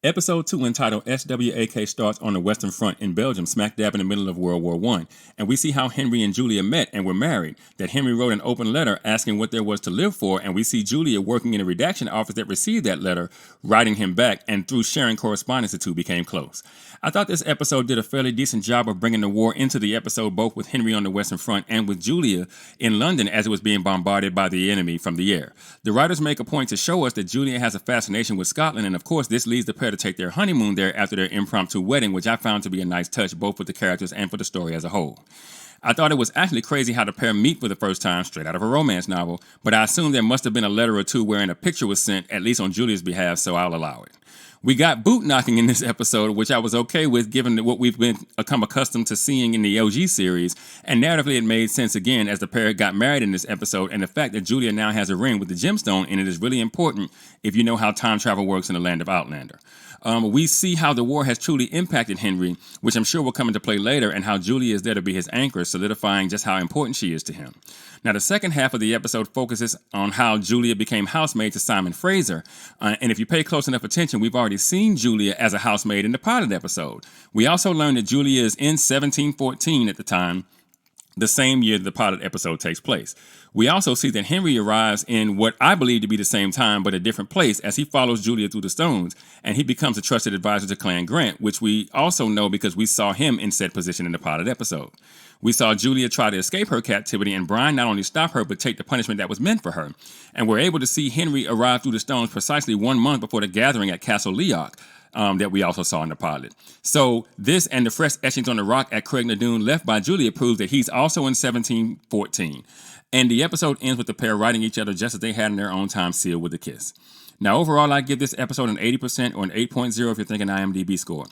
Episode 2, entitled SWAK, starts on the Western Front in Belgium, smack dab in the middle of World War I, and we see how Henry and Julia met and were married, that Henry wrote an open letter asking what there was to live for, and we see Julia working in a redaction office that received that letter, writing him back, and through sharing correspondence, the two became close. I thought this episode did a fairly decent job of bringing the war into the episode, both with Henry on the Western Front and with Julia in London as it was being bombarded by the enemy from the air. The writers make a point to show us that Julia has a fascination with Scotland, and of course this leads the pair to take their honeymoon there after their impromptu wedding, which I found to be a nice touch both for the characters and for the story as a whole. I thought it was actually crazy how the pair meet for the first time straight out of a romance novel, but I assume there must have been a letter or two wherein a picture was sent, at least on Julia's behalf, so I'll allow it. We got boot knocking in this episode, which I was okay with given what we've become accustomed to seeing in the OG series, and narratively it made sense again as the pair got married in this episode, and the fact that Julia now has a ring with the gemstone in it is really important if you know how time travel works in the land of Outlander. We see how the war has truly impacted Henry, which I'm sure will come into play later, and how Julia is there to be his anchor, solidifying just how important she is to him. Now, the second half of the episode focuses on how Julia became housemaid to Simon Fraser, and if you pay close enough attention, we've already seen Julia as a housemaid in the pilot episode. We also learned that Julia is in 1714 at the time, the same year the pilot episode takes place. We also see that Henry arrives in what I believe to be the same time but a different place as he follows Julia through the stones, and he becomes a trusted advisor to Clan Grant, which we also know because we saw him in said position in the pilot episode. We saw Julia try to escape her captivity, and Brian not only stop her but take the punishment that was meant for her. And we're able to see Henry arrive through the stones precisely 1 month before the gathering at Castle Leoch. That we also saw in the pilot. So this and the fresh etchings on the rock at Craignadoon left by Julia proves that he's also in 1714. And the episode ends with the pair writing each other just as they had in their own time, sealed with a kiss. Now overall, I give this episode an 80% or an 8.0 if you're thinking IMDb score.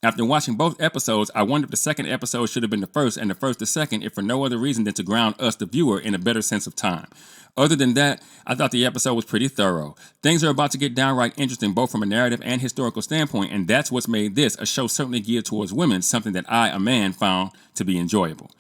After watching both episodes, I wonder if the second episode should have been the first and the first the second, if for no other reason than to ground us, the viewer, in a better sense of time. Other than that, I thought the episode was pretty thorough. Things are about to get downright interesting both from a narrative and historical standpoint, and that's what's made this, a show certainly geared towards women, something that I, a man, found to be enjoyable.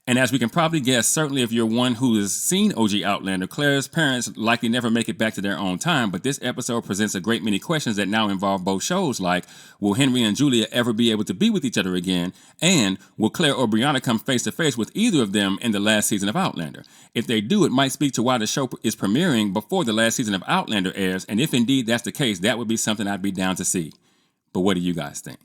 And as we can probably guess, certainly if you're one who has seen OG Outlander, Claire's parents likely never make it back to their own time, but this episode presents a great many questions that now involve both shows, like, will Henry and Julia ever be able to be with each other again? And will Claire or Brianna come face to face with either of them in the last season of Outlander? If they do, it might speak to why the show is premiering before the last season of Outlander airs, and if indeed that's the case, that would be something I'd be down to see. But what do you guys think?